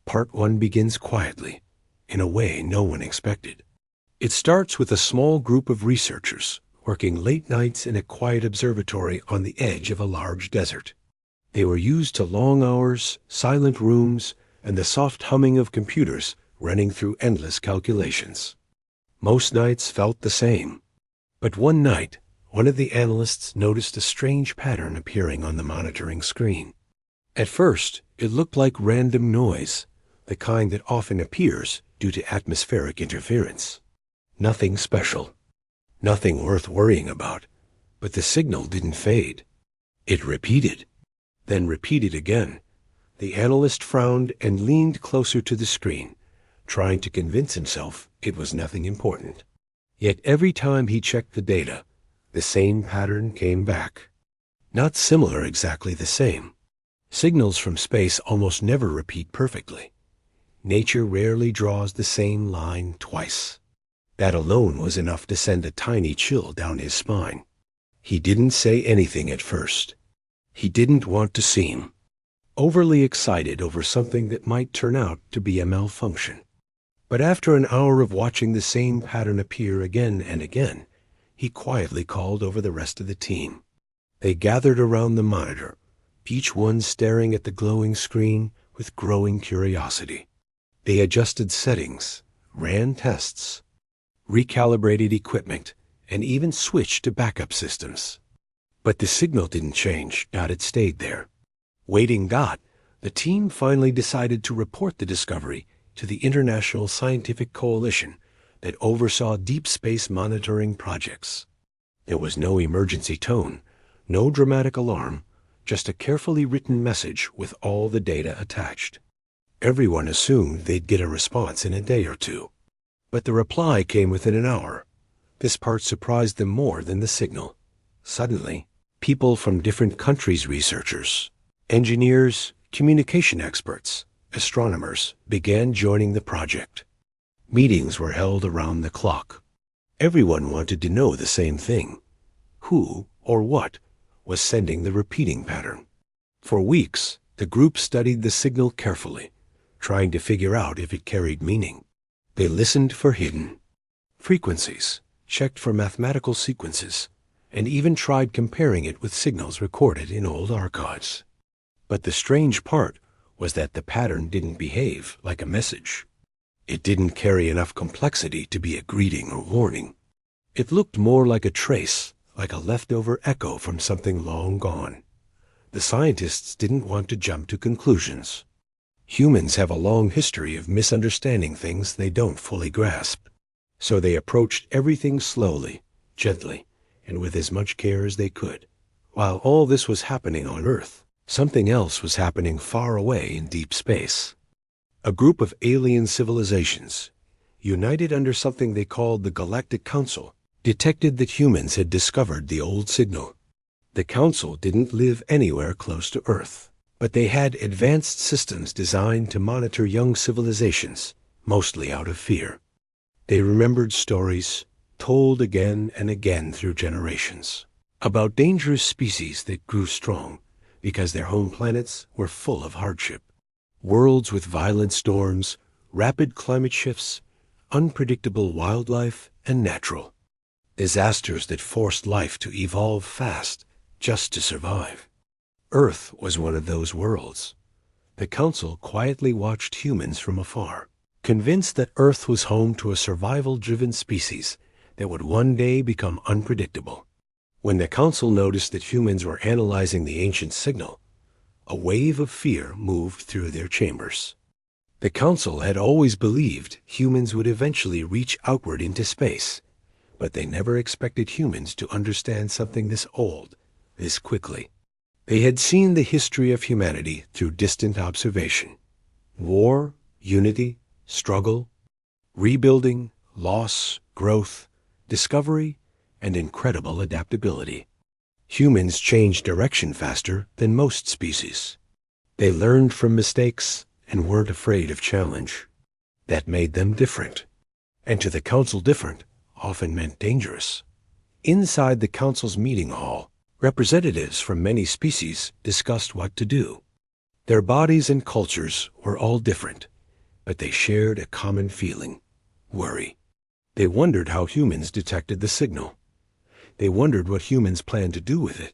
Part 1 begins quietly, in a way no one expected. It starts with a small group of researchers working late nights in a quiet observatory on the edge of a large desert. They were used to long hours, silent rooms, and the soft humming of computers running through endless calculations. Most nights felt the same. But one night, one of the analysts noticed a strange pattern appearing on the monitoring screen. At first, it looked like random noise, the kind that often appears due to atmospheric interference. Nothing special. Nothing worth worrying about. But the signal didn't fade. It repeated, then repeated again. The analyst frowned and leaned closer to the screen, trying to convince himself it was nothing important. Yet every time he checked the data, the same pattern came back. Not similar, exactly the same. Signals from space almost never repeat perfectly. Nature rarely draws the same line twice. That alone was enough to send a tiny chill down his spine. He didn't say anything at first. He didn't want to seem overly excited over something that might turn out to be a malfunction. But after an hour of watching the same pattern appear again and again, he quietly called over the rest of the team. They gathered around the monitor, each one staring at the glowing screen with growing curiosity. They adjusted settings, ran tests, recalibrated equipment, and even switched to backup systems. But the signal didn't change, it stayed there. Waiting got, the team finally decided to report the discovery to the International Scientific Coalition that oversaw deep space monitoring projects. There was no emergency tone, no dramatic alarm, just a carefully written message with all the data attached. Everyone assumed they'd get a response in a day or two. But the reply came within an hour. This part surprised them more than the signal. Suddenly, people from different countries, researchers, engineers, communication experts, astronomers, began joining the project. Meetings were held around the clock. Everyone wanted to know the same thing. Who, or what, was sending the repeating pattern? For weeks, the group studied the signal carefully, trying to figure out if it carried meaning. They listened for hidden frequencies, checked for mathematical sequences, and even tried comparing it with signals recorded in old archives. But the strange part was that the pattern didn't behave like a message. It didn't carry enough complexity to be a greeting or warning. It looked more like a trace, like a leftover echo from something long gone. The scientists didn't want to jump to conclusions. Humans have a long history of misunderstanding things they don't fully grasp. So they approached everything slowly, gently, and with as much care as they could. While all this was happening on Earth, something else was happening far away in deep space. A group of alien civilizations, united under something they called the Galactic Council, detected that humans had discovered the old signal. The Council didn't live anywhere close to Earth, but they had advanced systems designed to monitor young civilizations, mostly out of fear. They remembered stories, told again and again through generations, about dangerous species that grew strong because their home planets were full of hardship. Worlds with violent storms, rapid climate shifts, unpredictable wildlife, and natural disasters that forced life to evolve fast just to survive. Earth was one of those worlds. The Council quietly watched humans from afar, convinced that Earth was home to a survival-driven species that would one day become unpredictable. When the Council noticed that humans were analyzing the ancient signal, a wave of fear moved through their chambers. The Council had always believed humans would eventually reach outward into space, but they never expected humans to understand something this old, this quickly. They had seen the history of humanity through distant observation. War, unity, struggle, rebuilding, loss, growth, discovery, and incredible adaptability. Humans changed direction faster than most species. They learned from mistakes and weren't afraid of challenge. That made them different. And to the Council, different often meant dangerous. Inside the Council's meeting hall, representatives from many species discussed what to do. Their bodies and cultures were all different, but they shared a common feeling: worry. They wondered how humans detected the signal. They wondered what humans planned to do with it.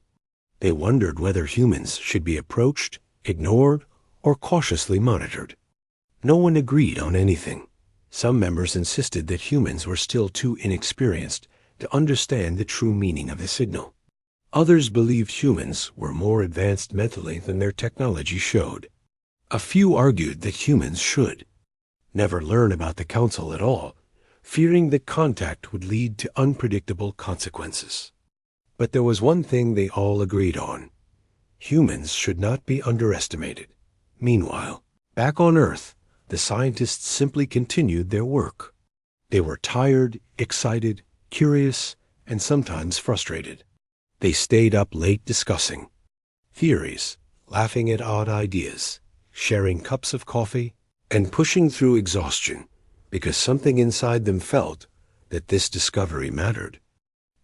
They wondered whether humans should be approached, ignored, or cautiously monitored. No one agreed on anything. Some members insisted that humans were still too inexperienced to understand the true meaning of the signal. Others believed humans were more advanced mentally than their technology showed. A few argued that humans should never learn about the Council at all, fearing that contact would lead to unpredictable consequences. But there was one thing they all agreed on: humans should not be underestimated. Meanwhile, back on Earth, the scientists simply continued their work. They were tired, excited, curious, and sometimes frustrated. They stayed up late discussing theories, laughing at odd ideas, sharing cups of coffee, and pushing through exhaustion because something inside them felt that this discovery mattered.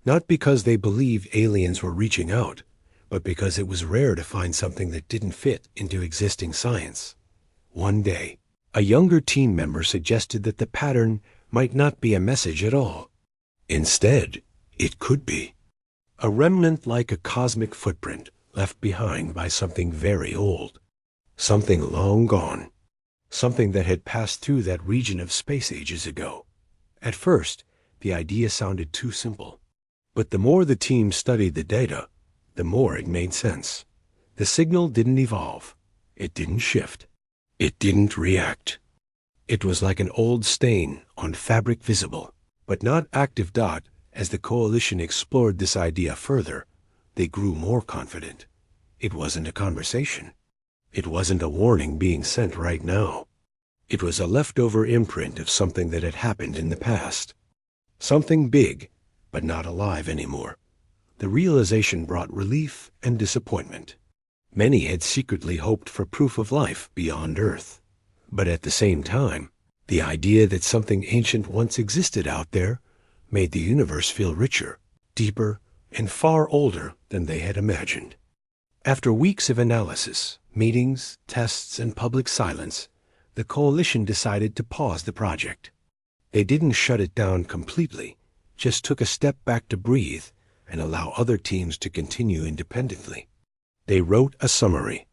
Not because they believed aliens were reaching out, but because it was rare to find something that didn't fit into existing science. One day, a younger team member suggested that the pattern might not be a message at all. Instead, it could be a remnant, like a cosmic footprint left behind by something very old, something long gone, something that had passed through that region of space ages ago. At first, the idea sounded too simple, but the more the team studied the data, the more it made sense. The signal didn't evolve. It didn't shift. It didn't react. It was like an old stain on fabric, visible, but not active. As the coalition explored this idea further, they grew more confident. It wasn't a conversation. It wasn't a warning being sent right now. It was a leftover imprint of something that had happened in the past. Something big, but not alive anymore. The realization brought relief and disappointment. Many had secretly hoped for proof of life beyond Earth. But at the same time, the idea that something ancient once existed out there made the universe feel richer, deeper, and far older than they had imagined. After weeks of analysis, meetings, tests, and public silence, the coalition decided to pause the project. They didn't shut it down completely, just took a step back to breathe and allow other teams to continue independently. They wrote a summary,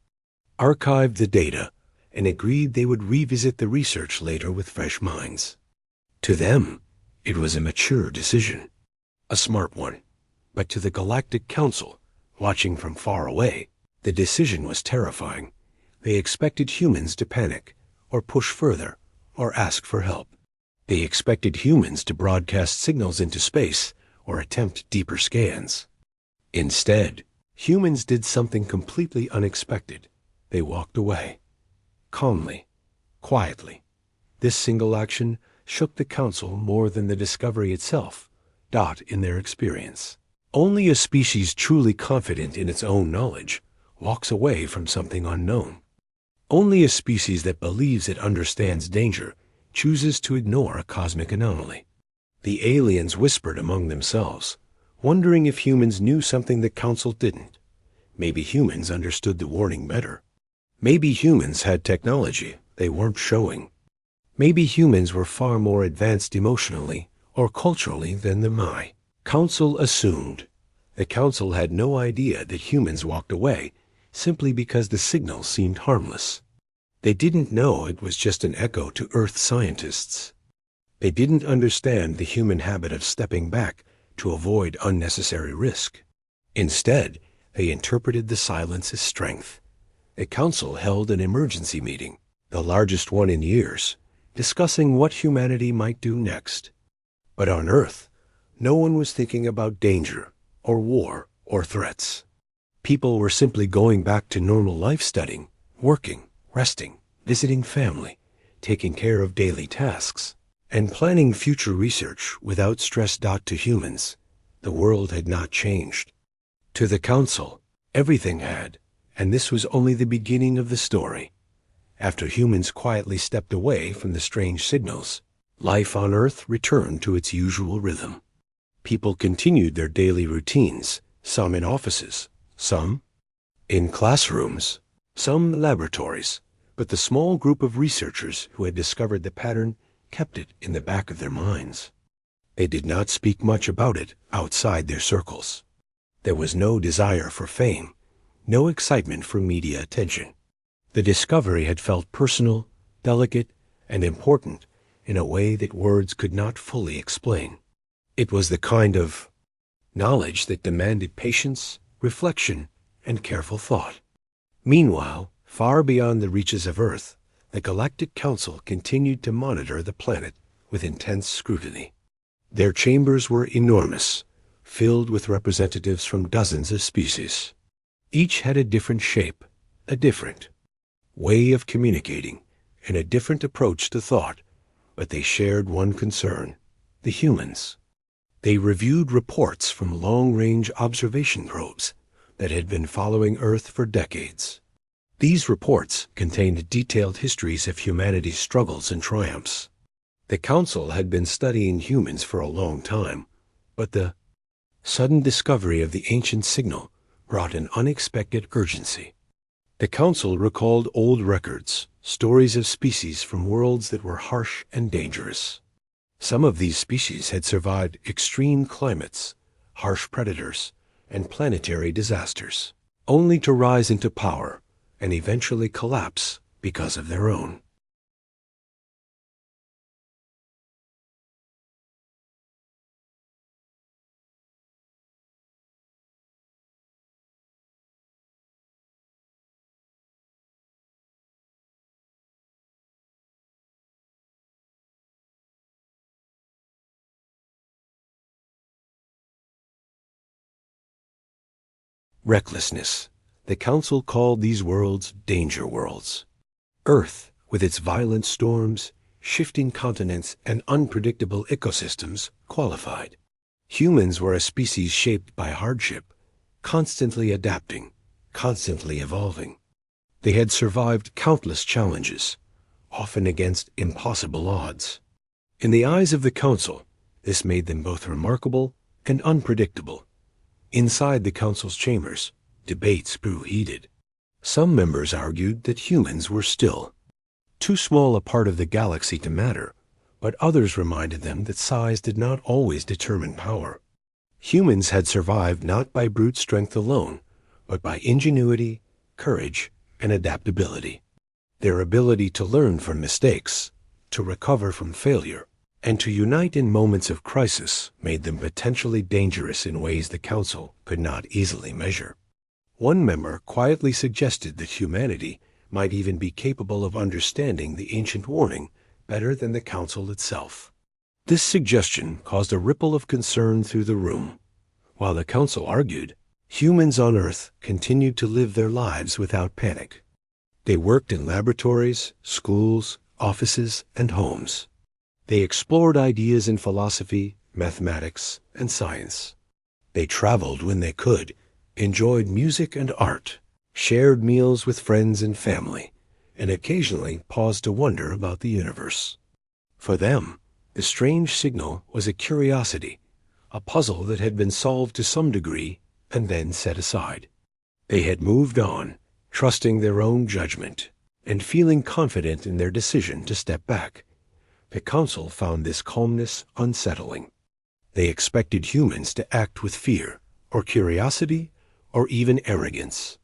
archived the data, and agreed they would revisit the research later with fresh minds. To them, it was a mature decision, a smart one. But to the Galactic Council, watching from far away, the decision was terrifying. They expected humans to panic, or push further, or ask for help. They expected humans to broadcast signals into space, or attempt deeper scans. Instead, humans did something completely unexpected. They walked away. Calmly, quietly. This single action shook the Council more than the discovery itself. In their experience, only a species truly confident in its own knowledge walks away from something unknown. Only a species that believes it understands danger chooses to ignore a cosmic anomaly. The aliens whispered among themselves, wondering if humans knew something the Council didn't. Maybe humans understood the warning better. Maybe humans had technology they weren't showing. Maybe humans were far more advanced emotionally or culturally than the Council assumed. The Council had no idea that humans walked away simply because the signal seemed harmless. They didn't know it was just an echo to Earth scientists. They didn't understand the human habit of stepping back to avoid unnecessary risk. Instead, they interpreted the silence as strength. The Council held an emergency meeting, the largest one in years, discussing what humanity might do next. But on Earth, no one was thinking about danger, or war, or threats. People were simply going back to normal life, studying, working, resting, visiting family, taking care of daily tasks, and planning future research without stress. To humans, the world had not changed. To the Council, everything had, and this was only the beginning of the story. After humans quietly stepped away from the strange signals, life on Earth returned to its usual rhythm. People continued their daily routines, some in offices, some in classrooms, some laboratories, But the small group of researchers who had discovered the pattern kept it in the back of their minds. They did not speak much about it outside their circles. There was no desire for fame, no excitement for media attention. The discovery had felt personal, delicate, and important in a way that words could not fully explain. It was the kind of knowledge that demanded patience, reflection, and careful thought. Meanwhile, far beyond the reaches of Earth, the Galactic Council continued to monitor the planet with intense scrutiny. Their chambers were enormous, filled with representatives from dozens of species. Each had a different shape, a different way of communicating, and a different approach to thought, but they shared one concern: the humans. They reviewed reports from long-range observation probes that had been following Earth for decades. These reports contained detailed histories of humanity's struggles and triumphs. The Council had been studying humans for a long time, but the sudden discovery of the ancient signal brought an unexpected urgency. The Council recalled old records, stories of species from worlds that were harsh and dangerous. Some of these species had survived extreme climates, harsh predators, and planetary disasters, only to rise into power and eventually collapse because of their own. Recklessness. The Council called these worlds danger worlds. Earth, with its violent storms, shifting continents, and unpredictable ecosystems, qualified. Humans were a species shaped by hardship, constantly adapting, constantly evolving. They had survived countless challenges, often against impossible odds. In the eyes of the Council, this made them both remarkable and unpredictable. Inside the Council's chambers, debates grew heated. Some members argued that humans were still too small a part of the galaxy to matter, but others reminded them that size did not always determine power. Humans had survived not by brute strength alone, but by ingenuity, courage, and adaptability. Their ability to learn from mistakes, to recover from failure, and to unite in moments of crisis made them potentially dangerous in ways the Council could not easily measure. One member quietly suggested that humanity might even be capable of understanding the ancient warning better than the Council itself. This suggestion caused a ripple of concern through the room. While the Council argued, humans on Earth continued to live their lives without panic. They worked in laboratories, schools, offices, and homes. They explored ideas in philosophy, mathematics, and science. They traveled when they could, enjoyed music and art, shared meals with friends and family, and occasionally paused to wonder about the universe. For them, the strange signal was a curiosity, a puzzle that had been solved to some degree and then set aside. They had moved on, trusting their own judgment, and feeling confident in their decision to step back. The Council found this calmness unsettling. They expected humans to act with fear, or curiosity, or even arrogance.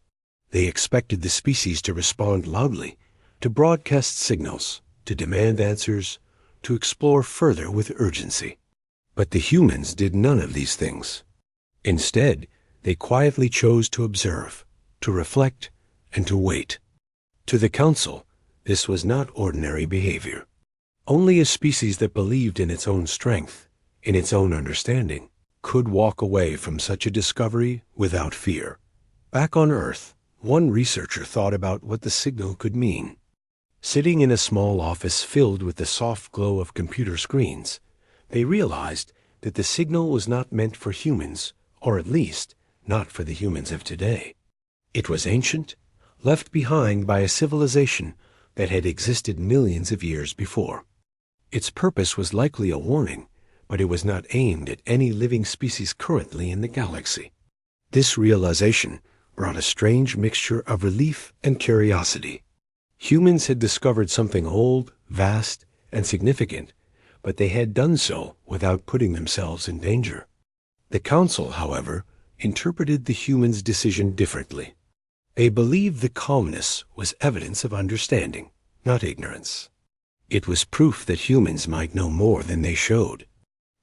They expected the species to respond loudly, to broadcast signals, to demand answers, to explore further with urgency. But the humans did none of these things. Instead, they quietly chose to observe, to reflect, and to wait. To the Council, this was not ordinary behavior. Only a species that believed in its own strength, in its own understanding, could walk away from such a discovery without fear. Back on Earth, one researcher thought about what the signal could mean. Sitting in a small office filled with the soft glow of computer screens, they realized that the signal was not meant for humans, or at least, not for the humans of today. It was ancient, left behind by a civilization that had existed millions of years before. Its purpose was likely a warning, but it was not aimed at any living species currently in the galaxy. This realization brought a strange mixture of relief and curiosity. Humans had discovered something old, vast, and significant, but they had done so without putting themselves in danger. The council, however, interpreted the humans' decision differently. They believed the calmness was evidence of understanding, not ignorance. It was proof that humans might know more than they showed.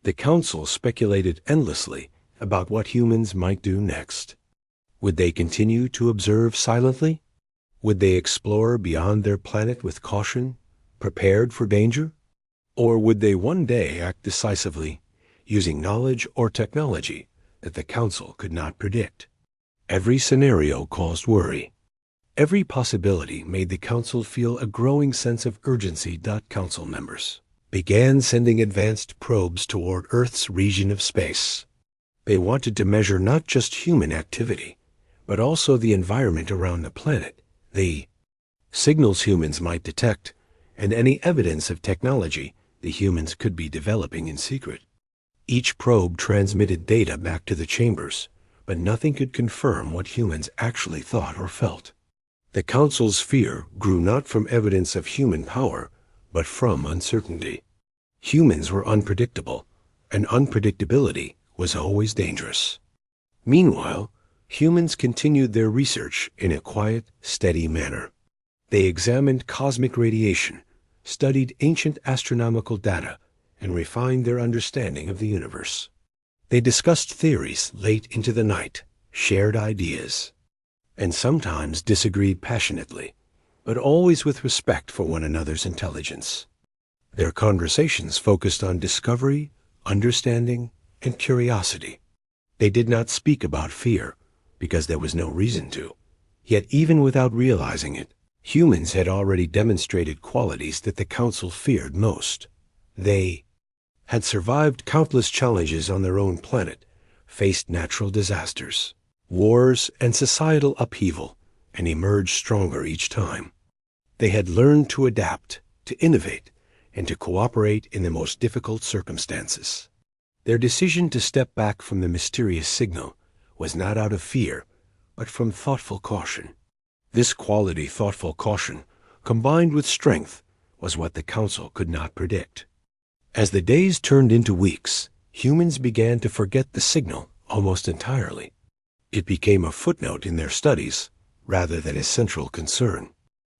The council speculated endlessly about what humans might do next. Would they continue to observe silently? Would they explore beyond their planet with caution, prepared for danger? Or would they one day act decisively, using knowledge or technology that the council could not predict? Every scenario caused worry. Every possibility made the council feel a growing sense of urgency. Council members began sending advanced probes toward Earth's region of space. They wanted to measure not just human activity, but also the environment around the planet, the signals humans might detect, and any evidence of technology the humans could be developing in secret. Each probe transmitted data back to the chambers, but nothing could confirm what humans actually thought or felt. The council's fear grew not from evidence of human power, but from uncertainty. Humans were unpredictable, and unpredictability was always dangerous. Meanwhile, humans continued their research in a quiet, steady manner. They examined cosmic radiation, studied ancient astronomical data, and refined their understanding of the universe. They discussed theories late into the night, shared ideas, and sometimes disagreed passionately, but always with respect for one another's intelligence. Their conversations focused on discovery, understanding, and curiosity. They did not speak about fear, because there was no reason to. Yet even without realizing it, humans had already demonstrated qualities that the council feared most. They had survived countless challenges on their own planet, faced natural disasters, wars, and societal upheaval, and emerged stronger each time. They had learned to adapt, to innovate, and to cooperate in the most difficult circumstances. Their decision to step back from the mysterious signal was not out of fear, but from thoughtful caution. This quality, thoughtful caution, combined with strength, was what the council could not predict. As the days turned into weeks, humans began to forget the signal almost entirely. It became a footnote in their studies rather than a central concern.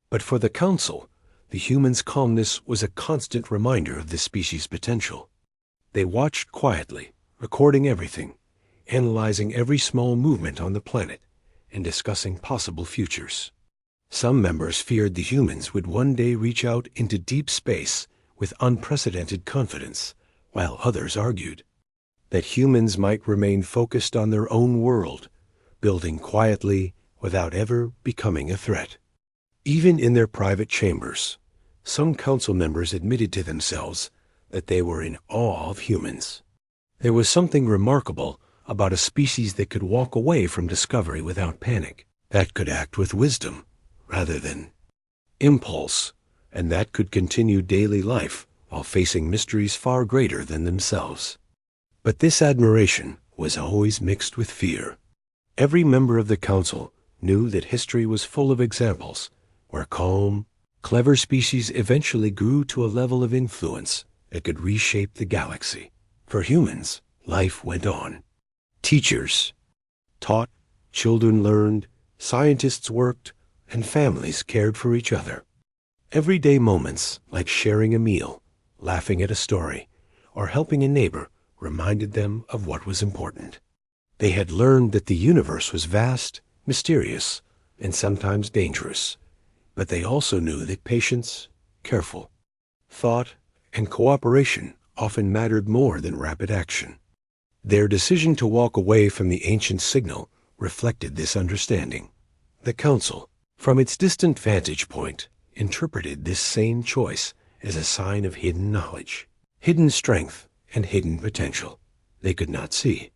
But for the council, the humans' calmness was a constant reminder of the species' potential. They watched quietly, recording everything, analyzing every small movement on the planet, and discussing possible futures. Some members feared the humans would one day reach out into deep space with unprecedented confidence, while others argued that humans might remain focused on their own world, building quietly without ever becoming a threat. Even in their private chambers, some council members admitted to themselves that they were in awe of humans. There was something remarkable about a species that could walk away from discovery without panic, that could act with wisdom rather than impulse, and that could continue daily life while facing mysteries far greater than themselves. But this admiration was always mixed with fear. Every member of the council knew that history was full of examples where calm, clever species eventually grew to a level of influence that could reshape the galaxy. For humans, life went on. Teachers taught, children learned, scientists worked, and families cared for each other. Everyday moments, like sharing a meal, laughing at a story, or helping a neighbor, reminded them of what was important. They had learned that the universe was vast, mysterious, and sometimes dangerous, but they also knew that patience, careful thought, and cooperation often mattered more than rapid action. Their decision to walk away from the ancient signal reflected this understanding. The council, from its distant vantage point, interpreted this same choice as a sign of hidden knowledge, hidden strength, and hidden potential they could not see.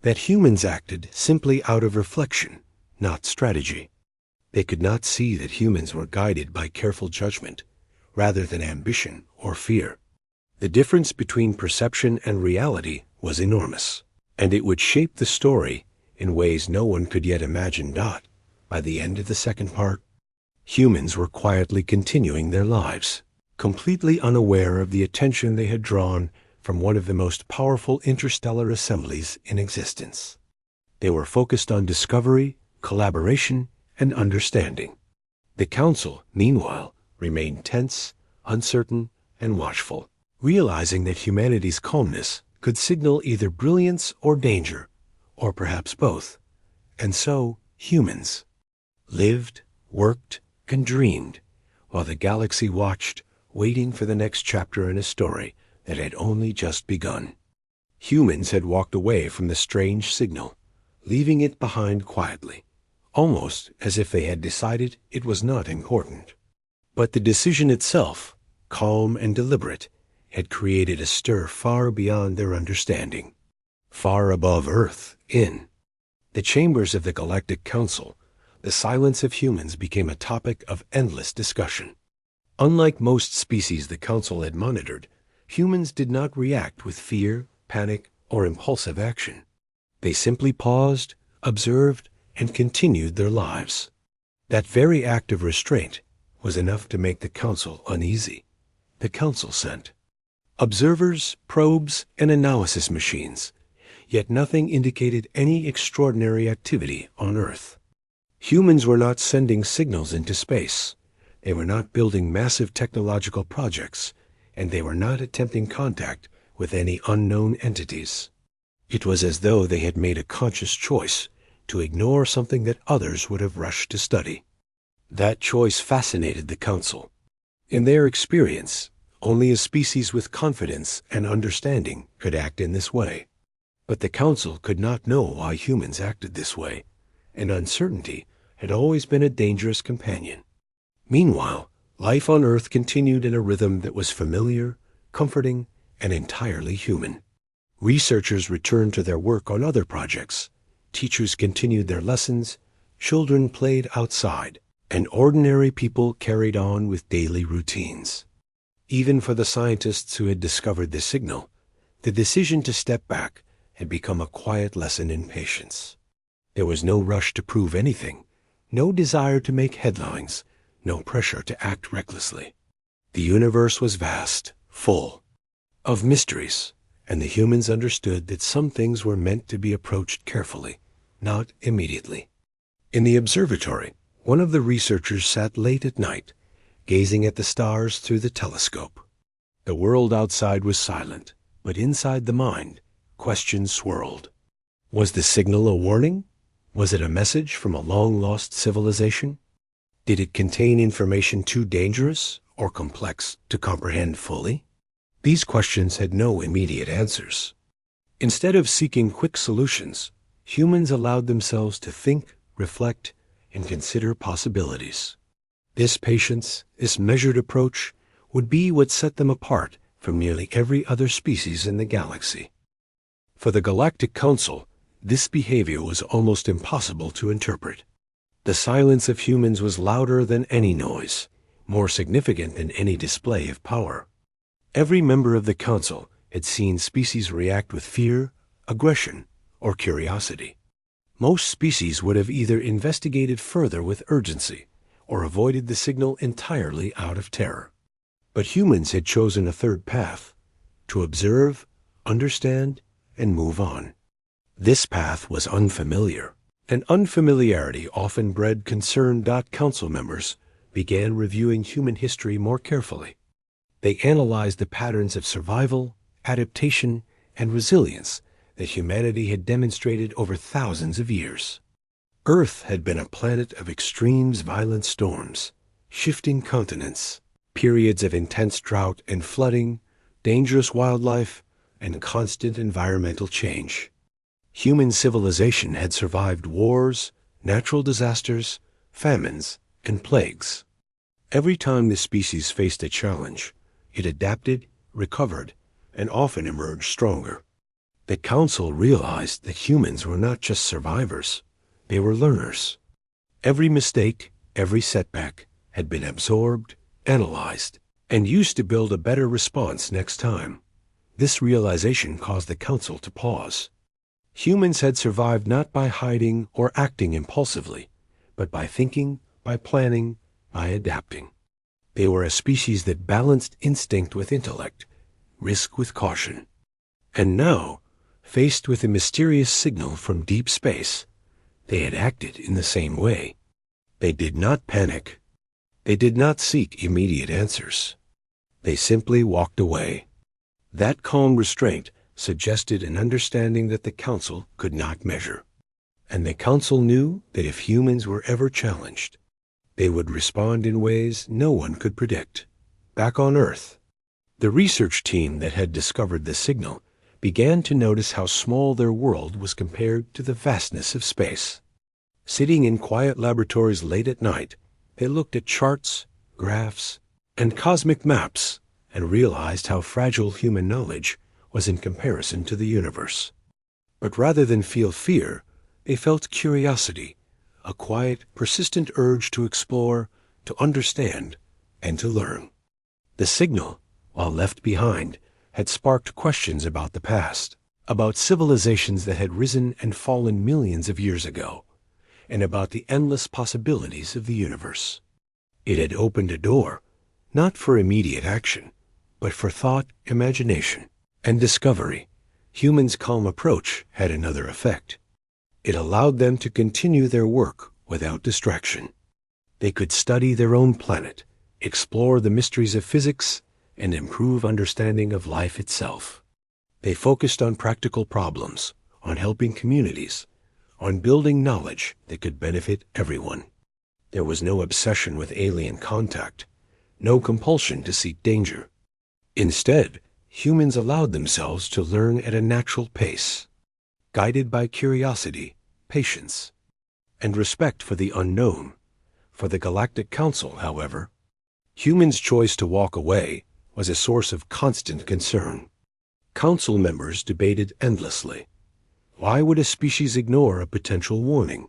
That humans acted simply out of reflection, not strategy. They could not see that humans were guided by careful judgment, rather than ambition or fear. The difference between perception and reality was enormous, and it would shape the story in ways no one could yet imagine. By the end of the second part, Humans were quietly continuing their lives, completely unaware of the attention they had drawn from one of the most powerful interstellar assemblies in existence. They were focused on discovery, collaboration, and understanding. The Council, meanwhile, remained tense, uncertain, and watchful, realizing that humanity's calmness could signal either brilliance or danger, or perhaps both. And so, humans lived, worked, and dreamed, while the galaxy watched, waiting for the next chapter in a story that had only just begun. Humans had walked away from the strange signal, leaving it behind quietly, almost as if they had decided it was not important. But the decision itself, calm and deliberate, had created a stir far beyond their understanding. Far above Earth, in the chambers of the Galactic Council, the silence of humans became a topic of endless discussion. Unlike most species the Council had monitored, humans did not react with fear, panic, or impulsive action. They simply paused, observed, and continued their lives. That very act of restraint was enough to make the Council uneasy. The Council sent observers, probes, and analysis machines, yet nothing indicated any extraordinary activity on Earth. Humans were not sending signals into space. They were not building massive technological projects, and they were not attempting contact with any unknown entities. It was as though they had made a conscious choice to ignore something that others would have rushed to study. That choice fascinated the Council. In their experience, only a species with confidence and understanding could act in this way. But the Council could not know why humans acted this way, and uncertainty had always been a dangerous companion. Meanwhile, life on Earth continued in a rhythm that was familiar, comforting, and entirely human. Researchers returned to their work on other projects. Teachers continued their lessons, children played outside, and ordinary people carried on with daily routines. Even for the scientists who had discovered the signal, the decision to step back had become a quiet lesson in patience. There was no rush to prove anything, no desire to make headlines, no pressure to act recklessly. The universe was vast, full of mysteries, and the humans understood that some things were meant to be approached carefully, not immediately. In the observatory, one of the researchers sat late at night, gazing at the stars through the telescope. The world outside was silent, but inside the mind, questions swirled. Was the signal a warning? Was it a message from a long-lost civilization? Did it contain information too dangerous or complex to comprehend fully? These questions had no immediate answers. Instead of seeking quick solutions, humans allowed themselves to think, reflect, and consider possibilities. This patience, this measured approach, would be what set them apart from nearly every other species in the galaxy. For the Galactic Council, this behavior was almost impossible to interpret. The silence of humans was louder than any noise, more significant than any display of power. Every member of the Council had seen species react with fear, aggression, or curiosity. Most species would have either investigated further with urgency or avoided the signal entirely out of terror. But humans had chosen a third path: to observe, understand, and move on. This path was unfamiliar, and unfamiliarity often bred concern. Council members began reviewing human history more carefully. They analyzed the patterns of survival, adaptation, and resilience that humanity had demonstrated over thousands of years. Earth had been a planet of extremes, violent storms, shifting continents, periods of intense drought and flooding, dangerous wildlife, and constant environmental change. Human civilization had survived wars, natural disasters, famines, and plagues. Every time the species faced a challenge, it adapted, recovered, and often emerged stronger. The Council realized that humans were not just survivors, they were learners. Every mistake, every setback had been absorbed, analyzed, and used to build a better response next time. This realization caused the Council to pause. Humans had survived not by hiding or acting impulsively, but by thinking, by planning, by adapting. They were a species that balanced instinct with intellect, risk with caution. And now, faced with a mysterious signal from deep space, they had acted in the same way. They did not panic. They did not seek immediate answers. They simply walked away. That calm restraint suggested an understanding that the Council could not measure. And the Council knew that if humans were ever challenged, they would respond in ways no one could predict. Back on Earth, the research team that had discovered the signal began to notice how small their world was compared to the vastness of space. Sitting in quiet laboratories late at night, they looked at charts, graphs, and cosmic maps and realized how fragile human knowledge was in comparison to the universe. But rather than feel fear, they felt curiosity, a quiet, persistent urge to explore, to understand, and to learn. The signal, while left behind, had sparked questions about the past, about civilizations that had risen and fallen millions of years ago, and about the endless possibilities of the universe. It had opened a door, not for immediate action, but for thought, imagination, and discovery. Humans' calm approach had another effect. It allowed them to continue their work without distraction. They could study their own planet, explore the mysteries of physics, and improve understanding of life itself. They focused on practical problems, on helping communities, on building knowledge that could benefit everyone. There was no obsession with alien contact, no compulsion to seek danger. Instead, humans allowed themselves to learn at a natural pace, guided by curiosity, patience, and respect for the unknown. For the Galactic Council, however, humans' choice to walk away was a source of constant concern. Council members debated endlessly. Why would a species ignore a potential warning?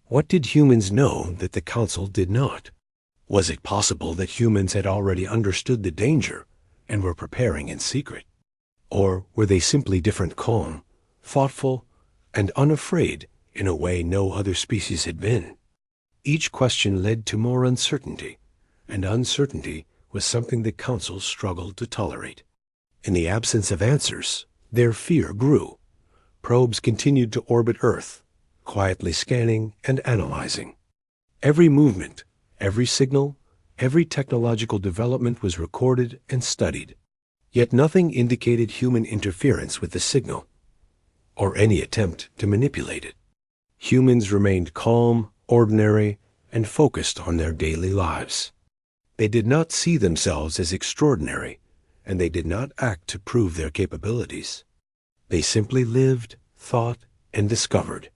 What did humans know that the Council did not? Was it possible that humans had already understood the danger and were preparing in secret? Or were they simply different, calm, thoughtful, and unafraid in a way no other species had been? Each question led to more uncertainty, and uncertainty was something the Council struggled to tolerate. In the absence of answers, their fear grew. Probes continued to orbit Earth, quietly scanning and analyzing. Every movement, every signal, every technological development was recorded and studied. Yet nothing indicated human interference with the signal, or any attempt to manipulate it. Humans remained calm, ordinary, and focused on their daily lives. They did not see themselves as extraordinary, and they did not act to prove their capabilities. They simply lived, thought, and discovered.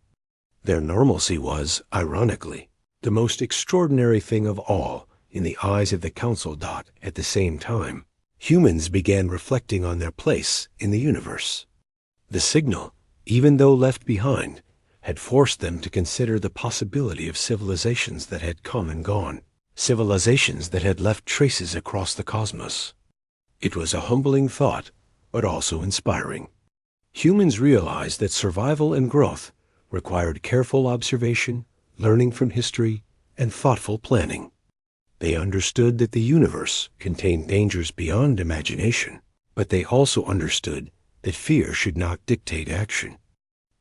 Their normalcy was, ironically, the most extraordinary thing of all in the eyes of the Council. At the same time, humans began reflecting on their place in the universe. The signal, even though left behind, had forced them to consider the possibility of civilizations that had come and gone, civilizations that had left traces across the cosmos. It was a humbling thought, but also inspiring. Humans realized that survival and growth required careful observation, learning from history, and thoughtful planning. They understood that the universe contained dangers beyond imagination, but they also understood that fear should not dictate action.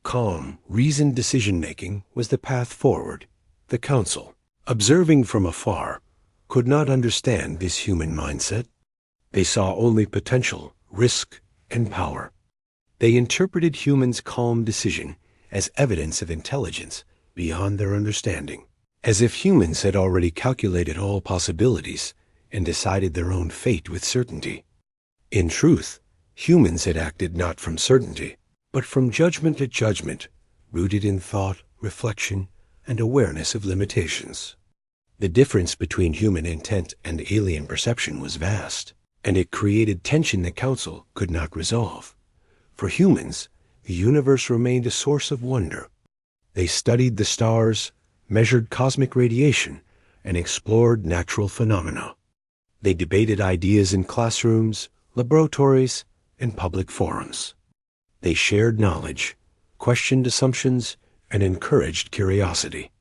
Calm, reasoned decision-making was the path forward. The Council, observing from afar, could not understand this human mindset. They saw only potential, risk, and power. They interpreted humans' calm decision as evidence of intelligence beyond their understanding, as if humans had already calculated all possibilities and decided their own fate with certainty. In truth, humans had acted not from certainty, but from judgment to judgment, rooted in thought, reflection, and awareness of limitations. The difference between human intent and alien perception was vast, and it created tension the Council could not resolve. For humans, the universe remained a source of wonder. They studied the stars, measured cosmic radiation, and explored natural phenomena. They debated ideas in classrooms, laboratories, and public forums. They shared knowledge, questioned assumptions, and encouraged curiosity.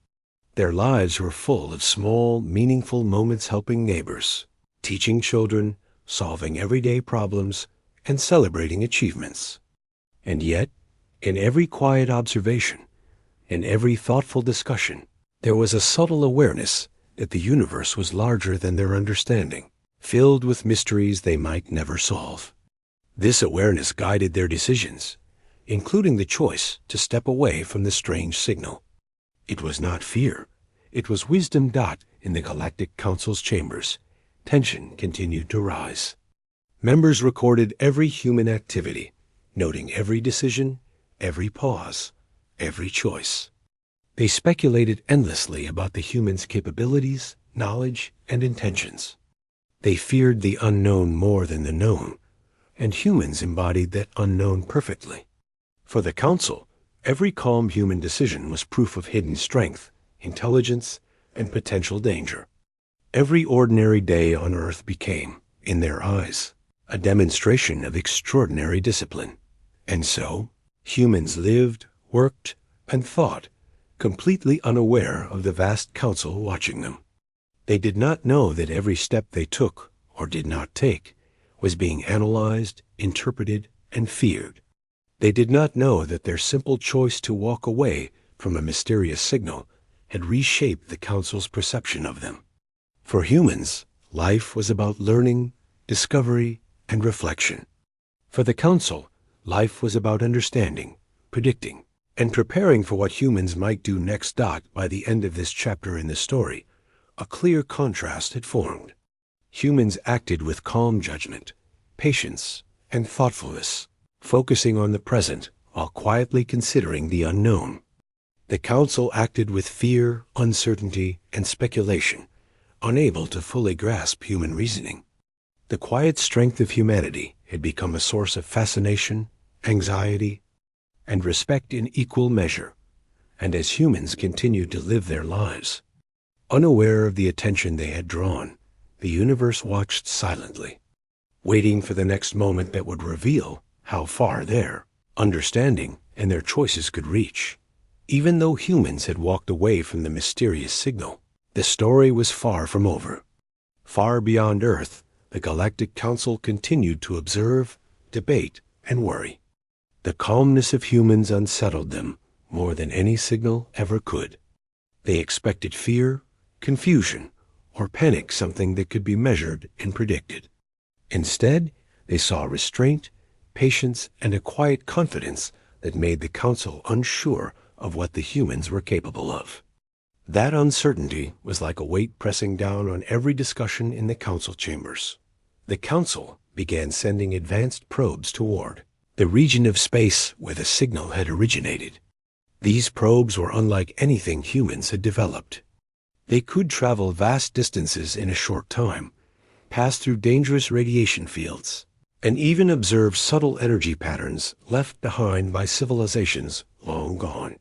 Their lives were full of small, meaningful moments helping neighbors, teaching children, solving everyday problems, and celebrating achievements. And yet, in every quiet observation, in every thoughtful discussion, there was a subtle awareness that the universe was larger than their understanding, filled with mysteries they might never solve. This awareness guided their decisions, including the choice to step away from the strange signal. It was not fear. It was wisdom. In the Galactic Council's chambers, tension continued to rise. Members recorded every human activity, noting every decision, every pause, every choice. They speculated endlessly about the humans' capabilities, knowledge, and intentions. They feared the unknown more than the known, and humans embodied that unknown perfectly. For the Council, every calm human decision was proof of hidden strength, intelligence, and potential danger. Every ordinary day on Earth became, in their eyes, a demonstration of extraordinary discipline. And so, humans lived, worked, and thought, completely unaware of the vast council watching them. They did not know that every step they took, or did not take, was being analyzed, interpreted, and feared. They did not know that their simple choice to walk away from a mysterious signal had reshaped the council's perception of them. For humans, life was about learning, discovery, and reflection. For the council, life was about understanding, predicting, and preparing for what humans might do next. By the end of this chapter in the story, a clear contrast had formed. Humans acted with calm judgment, patience, and thoughtfulness, focusing on the present while quietly considering the unknown. The council acted with fear, uncertainty, and speculation, unable to fully grasp human reasoning. The quiet strength of humanity had become a source of fascination, anxiety, and respect in equal measure, and as humans continued to live their lives, unaware of the attention they had drawn, the universe watched silently, waiting for the next moment that would reveal how far their understanding and their choices could reach. Even though humans had walked away from the mysterious signal, the story was far from over. Far beyond Earth, the Galactic Council continued to observe, debate, and worry. The calmness of humans unsettled them more than any signal ever could. They expected fear, confusion, or panic, something that could be measured and predicted. Instead, they saw restraint, patience, and a quiet confidence that made the Council unsure of what the humans were capable of. That uncertainty was like a weight pressing down on every discussion in the Council chambers. The Council began sending advanced probes toward the region of space where the signal had originated. These probes were unlike anything humans had developed. They could travel vast distances in a short time, pass through dangerous radiation fields, and even observe subtle energy patterns left behind by civilizations long gone.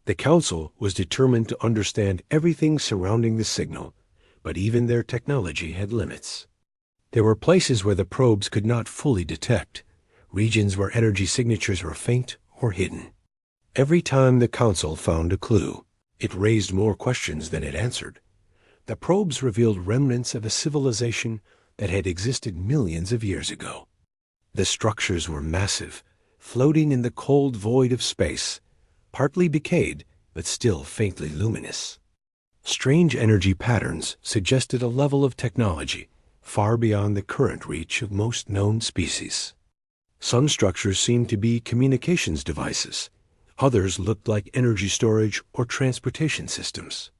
The Council was determined to understand everything surrounding the signal, but even their technology had limits. There were places where the probes could not fully detect, regions where energy signatures were faint or hidden. Every time the Council found a clue, it raised more questions than it answered. The probes revealed remnants of a civilization that had existed millions of years ago. The structures were massive, floating in the cold void of space, partly decayed but still faintly luminous. Strange energy patterns suggested a level of technology far beyond the current reach of most known species. Some structures seemed to be communications devices. Others looked like energy storage or transportation systems.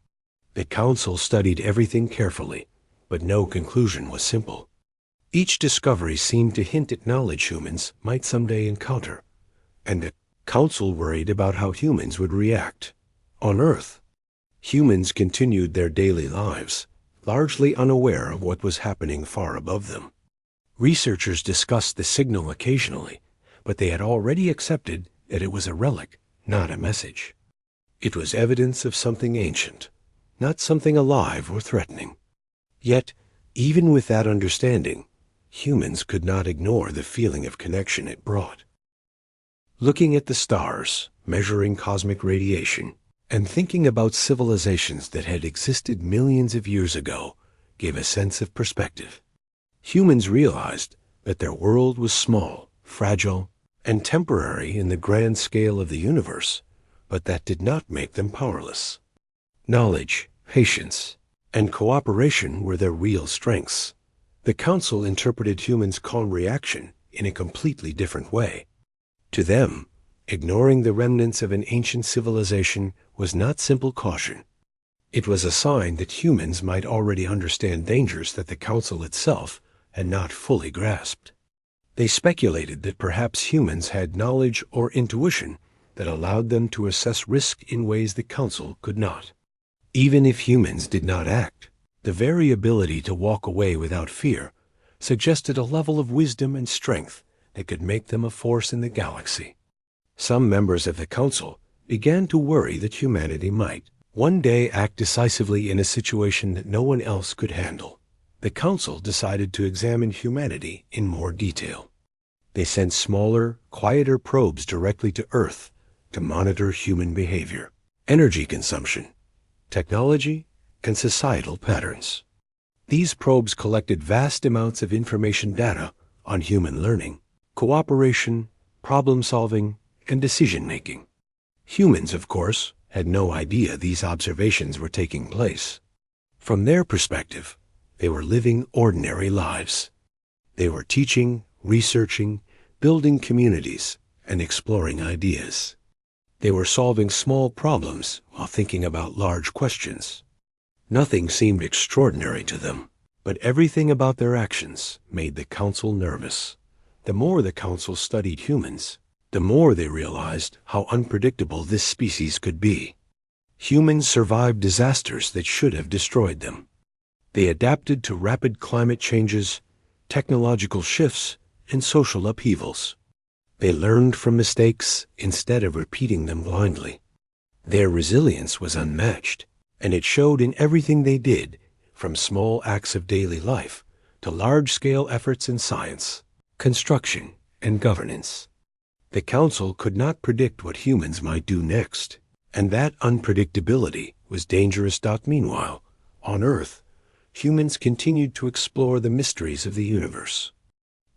The Council studied everything carefully, but no conclusion was simple. Each discovery seemed to hint at knowledge humans might someday encounter, and the Council worried about how humans would react. On Earth, humans continued their daily lives, largely unaware of what was happening far above them. Researchers discussed the signal occasionally, but they had already accepted that it was a relic, not a message. It was evidence of something ancient, not something alive or threatening. Yet, even with that understanding, humans could not ignore the feeling of connection it brought. Looking at the stars, measuring cosmic radiation, And thinking about civilizations that had existed millions of years ago gave a sense of perspective. Humans realized that their world was small, fragile, and temporary in the grand scale of the universe, but that did not make them powerless. Knowledge, patience, and cooperation were their real strengths. The Council interpreted humans' calm reaction in a completely different way. To them, ignoring the remnants of an ancient civilization was not simple caution. It was a sign that humans might already understand dangers that the Council itself had not fully grasped. They speculated that perhaps humans had knowledge or intuition that allowed them to assess risk in ways the Council could not. Even if humans did not act, the very ability to walk away without fear suggested a level of wisdom and strength that could make them a force in the galaxy. Some members of the Council began to worry that humanity might one day act decisively in a situation that no one else could handle. The Council decided to examine humanity in more detail. They sent smaller, quieter probes directly to Earth to monitor human behavior, energy consumption, technology, and societal patterns. These probes collected vast amounts of information data on human learning, cooperation, problem-solving, and decision-making. Humans, of course, had no idea these observations were taking place. From their perspective, they were living ordinary lives. They were teaching, researching, building communities, and exploring ideas. They were solving small problems while thinking about large questions. Nothing seemed extraordinary to them, but everything about their actions made the Council nervous. The more the Council studied humans, the more they realized how unpredictable this species could be. Humans survived disasters that should have destroyed them. They adapted to rapid climate changes, technological shifts, and social upheavals. They learned from mistakes instead of repeating them blindly. Their resilience was unmatched, and it showed in everything they did, from small acts of daily life to large-scale efforts in science, construction, and governance. The Council could not predict what humans might do next, and that unpredictability was dangerous. Meanwhile, on Earth, humans continued to explore the mysteries of the universe.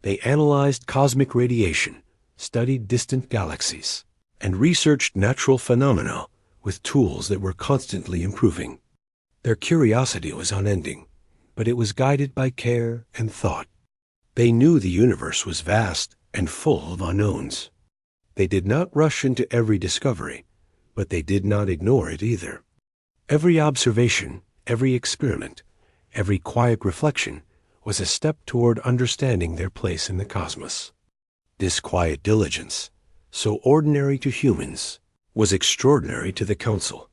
They analyzed cosmic radiation, studied distant galaxies, and researched natural phenomena with tools that were constantly improving. Their curiosity was unending, but it was guided by care and thought. They knew the universe was vast and full of unknowns. They did not rush into every discovery, but they did not ignore it either. Every observation, every experiment, every quiet reflection was a step toward understanding their place in the cosmos. This quiet diligence, so ordinary to humans, was extraordinary to the Council.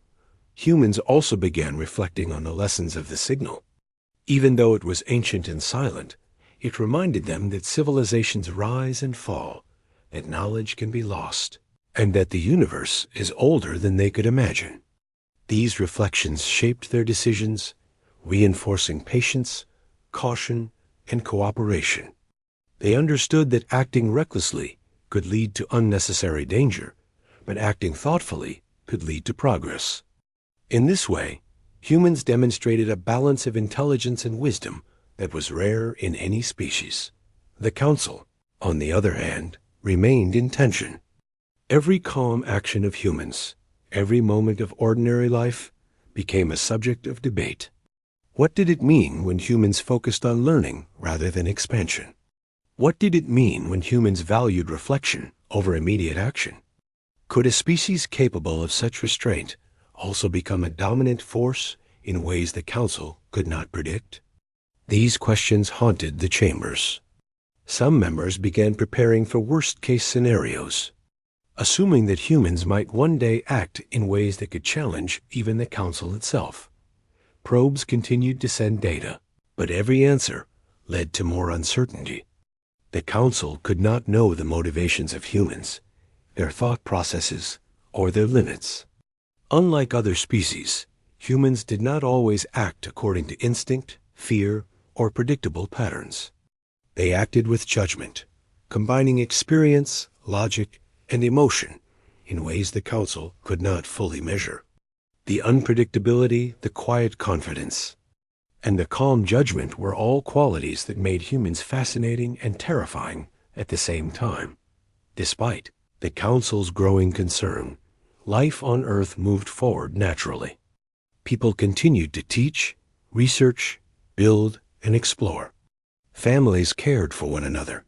Humans also began reflecting on the lessons of the signal. Even though it was ancient and silent, it reminded them that civilizations rise and fall, that knowledge can be lost, and that the universe is older than they could imagine. These reflections shaped their decisions, reinforcing patience, caution, and cooperation. They understood that acting recklessly could lead to unnecessary danger, but acting thoughtfully could lead to progress. In this way, humans demonstrated a balance of intelligence and wisdom that was rare in any species. The Council, on the other hand, remained in tension. Every calm action of humans, every moment of ordinary life, became a subject of debate. What did it mean when humans focused on learning rather than expansion? What did it mean when humans valued reflection over immediate action? Could a species capable of such restraint also become a dominant force in ways the Council could not predict? These questions haunted the chambers. Some members began preparing for worst-case scenarios, assuming that humans might one day act in ways that could challenge even the Council itself. Probes continued to send data, but every answer led to more uncertainty. The Council could not know the motivations of humans, their thought processes, or their limits. Unlike other species, humans did not always act according to instinct, fear, or predictable patterns. They acted with judgment, combining experience, logic, and emotion in ways the Council could not fully measure. The unpredictability, the quiet confidence, and the calm judgment were all qualities that made humans fascinating and terrifying at the same time. Despite the Council's growing concern, life on Earth moved forward naturally. People continued to teach, research, build, and explore. Families cared for one another.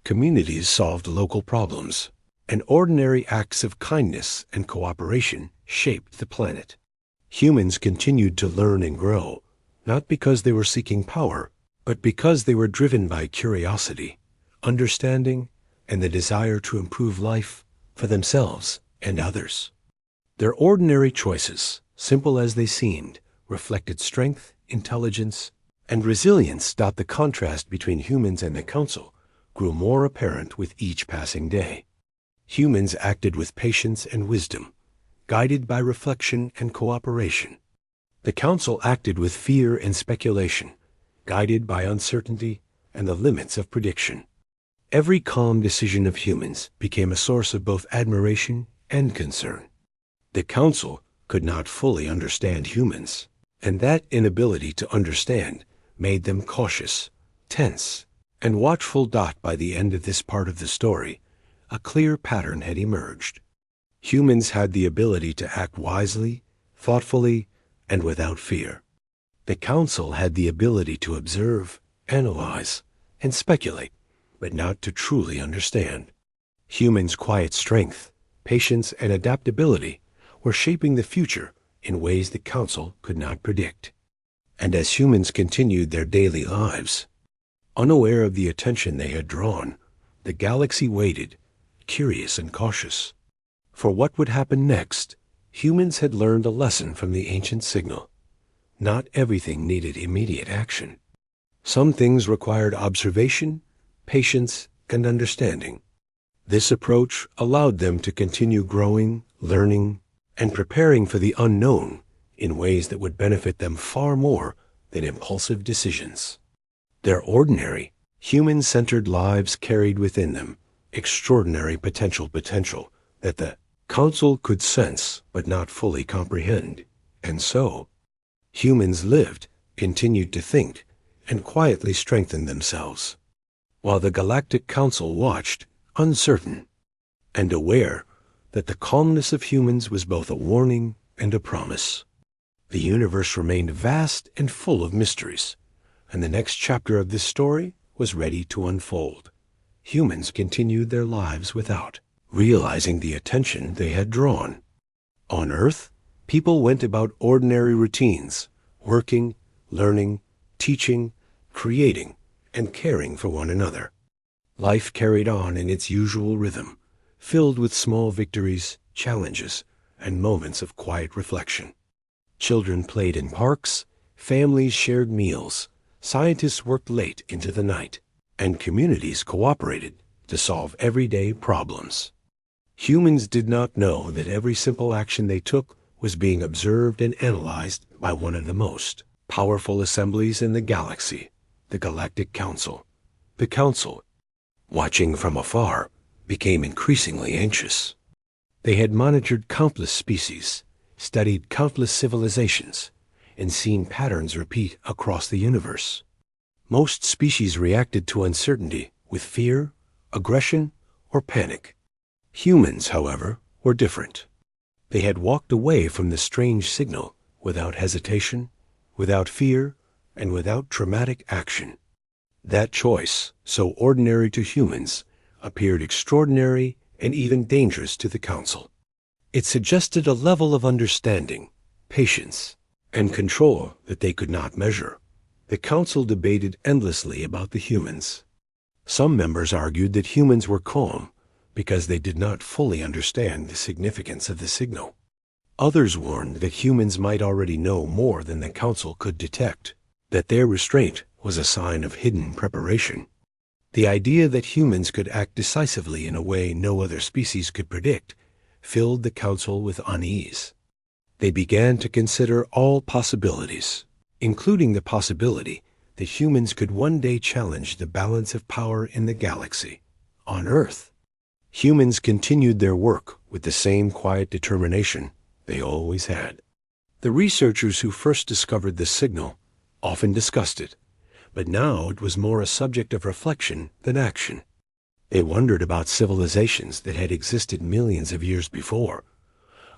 Communities solved local problems, and ordinary acts of kindness and cooperation shaped the planet. Humans continued to learn and grow, not because they were seeking power, but because they were driven by curiosity, understanding, and the desire to improve life for themselves and others. Their ordinary choices, simple as they seemed, reflected strength, intelligence, and resilience. The contrast between humans and the Council grew more apparent with each passing day. Humans acted with patience and wisdom, guided by reflection and cooperation. The Council acted with fear and speculation, guided by uncertainty and the limits of prediction. Every calm decision of humans became a source of both admiration and concern. The Council could not fully understand humans, and that inability to understand made them cautious, tense, and watchful. By the end of this part of the story, a clear pattern had emerged. Humans had the ability to act wisely, thoughtfully, and without fear. The Council had the ability to observe, analyze, and speculate, but not to truly understand. Humans' quiet strength, patience, and adaptability were shaping the future in ways the Council could not predict. And as humans continued their daily lives, unaware of the attention they had drawn, the galaxy waited, curious and cautious. For what would happen next, humans had learned a lesson from the ancient signal. Not everything needed immediate action. Some things required observation, patience, and understanding. This approach allowed them to continue growing, learning, and preparing for the unknown in ways that would benefit them far more than impulsive decisions. Their ordinary, human-centered lives carried within them extraordinary potential that the Council could sense but not fully comprehend. And so, humans lived, continued to think, and quietly strengthened themselves, while the Galactic Council watched, uncertain, and aware that the calmness of humans was both a warning and a promise. The universe remained vast and full of mysteries, and the next chapter of this story was ready to unfold. Humans continued their lives without realizing the attention they had drawn. On Earth, people went about ordinary routines, working, learning, teaching, creating, and caring for one another. Life carried on in its usual rhythm, filled with small victories, challenges, and moments of quiet reflection. Children played in parks, families shared meals, scientists worked late into the night, and communities cooperated to solve everyday problems. Humans did not know that every simple action they took was being observed and analyzed by one of the most powerful assemblies in the galaxy, the Galactic Council. The Council, watching from afar, became increasingly anxious. They had monitored countless species, studied countless civilizations, and seen patterns repeat across the universe. Most species reacted to uncertainty with fear, aggression, or panic. Humans, however, were different. They had walked away from the strange signal without hesitation, without fear, and without dramatic action. That choice, so ordinary to humans, appeared extraordinary and even dangerous to the Council. It suggested a level of understanding, patience, and control that they could not measure. The Council debated endlessly about the humans. Some members argued that humans were calm because they did not fully understand the significance of the signal. Others warned that humans might already know more than the Council could detect, that their restraint was a sign of hidden preparation. The idea that humans could act decisively in a way no other species could predict filled the Council with unease. They began to consider all possibilities, including the possibility that humans could one day challenge the balance of power in the galaxy. On Earth, humans continued their work with the same quiet determination they always had. The researchers who first discovered this signal often discussed it, but now it was more a subject of reflection than action. They wondered about civilizations that had existed millions of years before,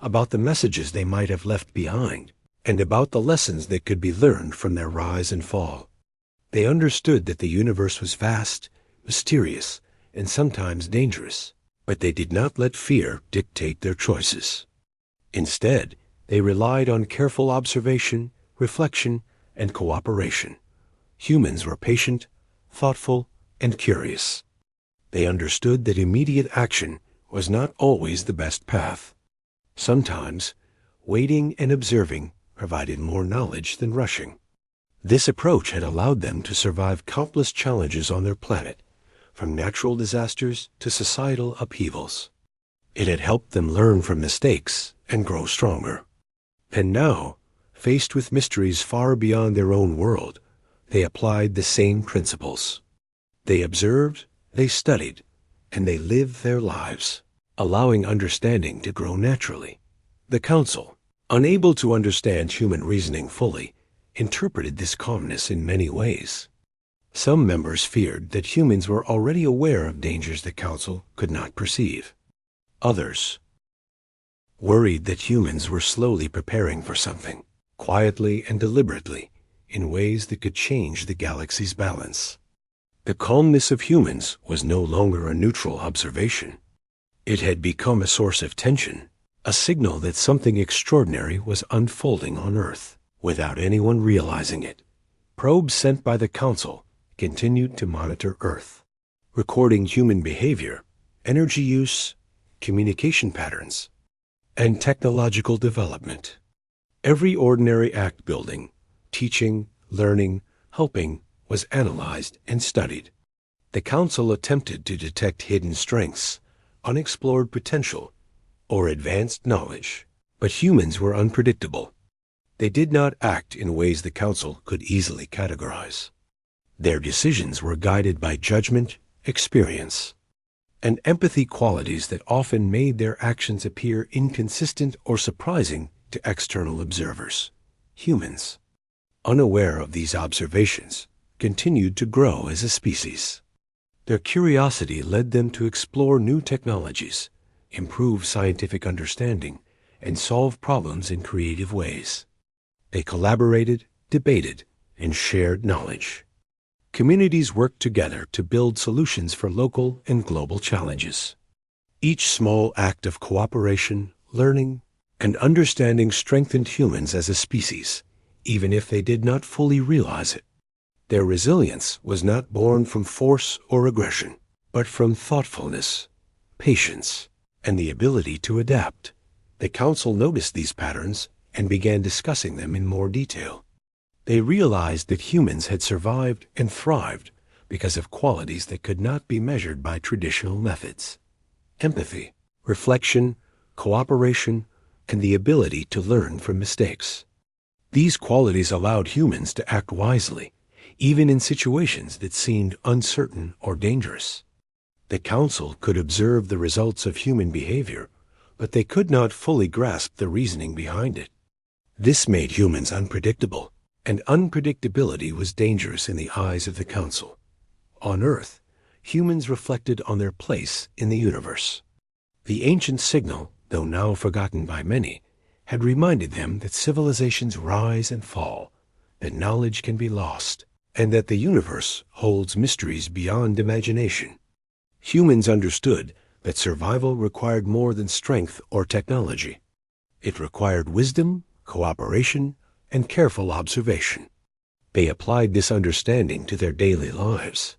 about the messages they might have left behind, and about the lessons that could be learned from their rise and fall. They understood that the universe was vast, mysterious, and sometimes dangerous, but they did not let fear dictate their choices. Instead, they relied on careful observation, reflection, and cooperation. Humans were patient, thoughtful, and curious. They understood that immediate action was not always the best path. Sometimes, waiting and observing provided more knowledge than rushing. This approach had allowed them to survive countless challenges on their planet, from natural disasters to societal upheavals. It had helped them learn from mistakes and grow stronger. And now, faced with mysteries far beyond their own world, they applied the same principles. They observed, they studied, and they lived their lives, allowing understanding to grow naturally. The Council, unable to understand human reasoning fully, interpreted this calmness in many ways. Some members feared that humans were already aware of dangers the Council could not perceive. Others worried that humans were slowly preparing for something, quietly and deliberately, in ways that could change the galaxy's balance. The calmness of humans was no longer a neutral observation. It had become a source of tension, a signal that something extraordinary was unfolding on Earth, without anyone realizing it. Probes sent by the Council continued to monitor Earth, recording human behavior, energy use, communication patterns, and technological development. Every ordinary act building, teaching, learning, helping was analyzed and studied. The Council attempted to detect hidden strengths, unexplored potential, or advanced knowledge, but humans were unpredictable. They did not act in ways the Council could easily categorize. Their decisions were guided by judgment, experience, and empathy, qualities that often made their actions appear inconsistent or surprising to external observers. Humans, unaware of these observations, continued to grow as a species. Their curiosity led them to explore new technologies, improve scientific understanding, and solve problems in creative ways. They collaborated, debated, and shared knowledge. Communities worked together to build solutions for local and global challenges. Each small act of cooperation, learning, and understanding strengthened humans as a species, even if they did not fully realize it. Their resilience was not born from force or aggression, but from thoughtfulness, patience, and the ability to adapt. The Council noticed these patterns and began discussing them in more detail. They realized that humans had survived and thrived because of qualities that could not be measured by traditional methods: empathy, reflection, cooperation, and the ability to learn from mistakes. These qualities allowed humans to act wisely, even in situations that seemed uncertain or dangerous. The Council could observe the results of human behavior, but they could not fully grasp the reasoning behind it. This made humans unpredictable, and unpredictability was dangerous in the eyes of the Council. On Earth, humans reflected on their place in the universe. The ancient signal, though now forgotten by many, had reminded them that civilizations rise and fall, that knowledge can be lost, and that the universe holds mysteries beyond imagination. Humans understood that survival required more than strength or technology. It required wisdom, cooperation, and careful observation. They applied this understanding to their daily lives,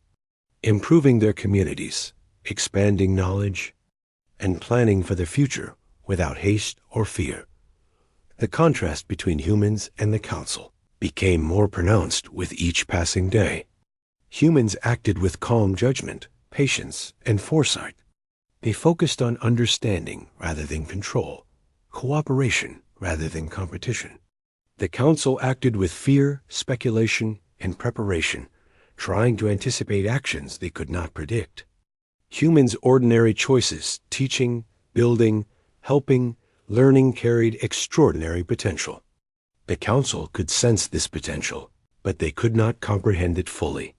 improving their communities, expanding knowledge, and planning for the future without haste or fear. The contrast between humans and the Council became more pronounced with each passing day. Humans acted with calm judgment, patience, and foresight. They focused on understanding rather than control, cooperation rather than competition. The Council acted with fear, speculation, and preparation, trying to anticipate actions they could not predict. Humans' ordinary choices, teaching, building, helping, learning, carried extraordinary potential. The Council could sense this potential, but they could not comprehend it fully.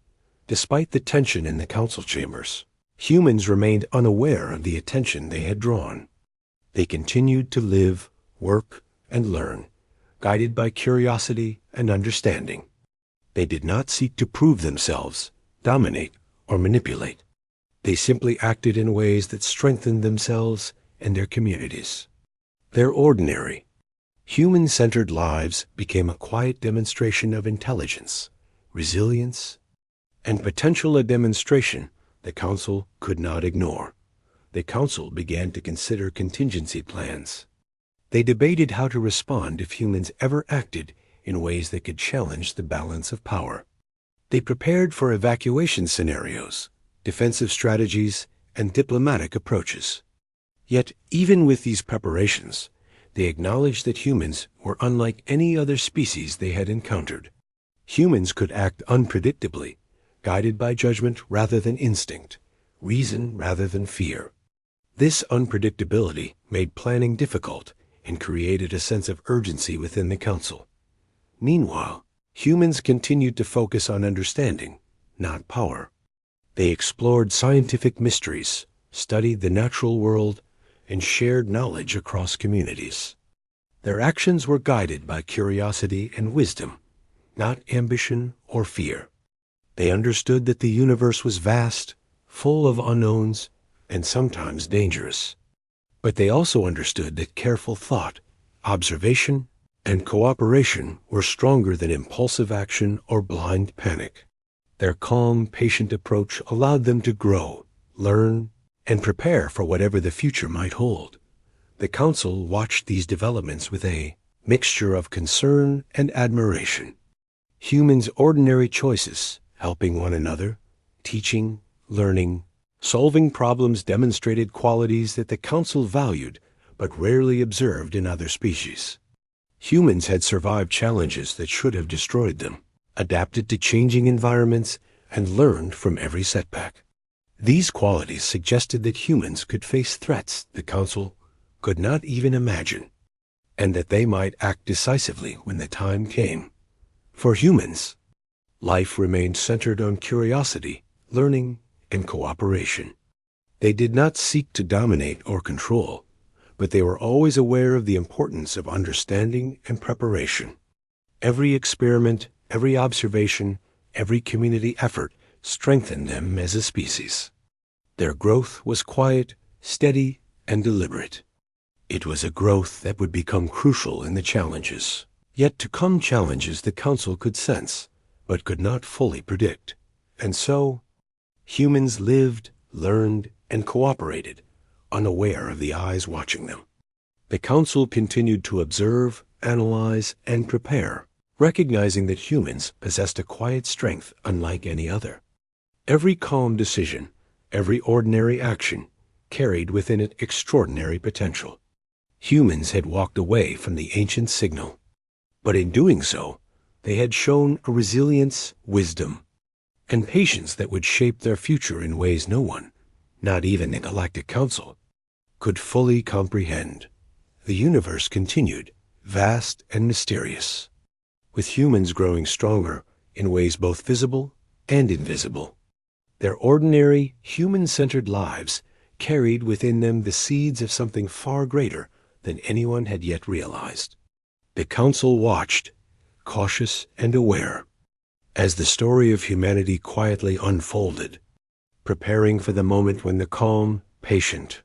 Despite the tension in the council chambers, humans remained unaware of the attention they had drawn. They continued to live, work, and learn, guided by curiosity and understanding. They did not seek to prove themselves, dominate, or manipulate. They simply acted in ways that strengthened themselves and their communities. Their ordinary, human-centered lives became a quiet demonstration of intelligence, resilience, and potential, a demonstration the Council could not ignore. The Council began to consider contingency plans. They debated how to respond if humans ever acted in ways that could challenge the balance of power. They prepared for evacuation scenarios, defensive strategies, and diplomatic approaches. Yet, even with these preparations, they acknowledged that humans were unlike any other species they had encountered. Humans could act unpredictably, guided by judgment rather than instinct, reason rather than fear. This unpredictability made planning difficult and created a sense of urgency within the Council. Meanwhile, humans continued to focus on understanding, not power. They explored scientific mysteries, studied the natural world, and shared knowledge across communities. Their actions were guided by curiosity and wisdom, not ambition or fear. They understood that the universe was vast, full of unknowns, and sometimes dangerous. But they also understood that careful thought, observation, and cooperation were stronger than impulsive action or blind panic. Their calm, patient approach allowed them to grow, learn, and prepare for whatever the future might hold. The Council watched these developments with a mixture of concern and admiration. Humans' ordinary choices, helping one another, teaching, learning, solving problems, demonstrated qualities that the Council valued but rarely observed in other species. Humans had survived challenges that should have destroyed them, adapted to changing environments, and learned from every setback. These qualities suggested that humans could face threats the Council could not even imagine, and that they might act decisively when the time came. For humans, life remained centered on curiosity, learning, and cooperation. They did not seek to dominate or control, but they were always aware of the importance of understanding and preparation. Every experiment, every observation, every community effort strengthened them as a species. Their growth was quiet, steady, and deliberate. It was a growth that would become crucial in the challenges. Yet to come challenges the Council could sense, but could not fully predict. And so, humans lived, learned, and cooperated, unaware of the eyes watching them. The Council continued to observe, analyze, and prepare, recognizing that humans possessed a quiet strength unlike any other. Every calm decision, every ordinary action, carried within it extraordinary potential. Humans had walked away from the ancient signal, but in doing so, they had shown a resilience, wisdom, and patience that would shape their future in ways no one, not even the Galactic Council, could fully comprehend. The universe continued, vast and mysterious, with humans growing stronger in ways both visible and invisible. Their ordinary, human-centered lives carried within them the seeds of something far greater than anyone had yet realized. The Council watched, cautious and aware, as the story of humanity quietly unfolded, preparing for the moment when the calm, patient,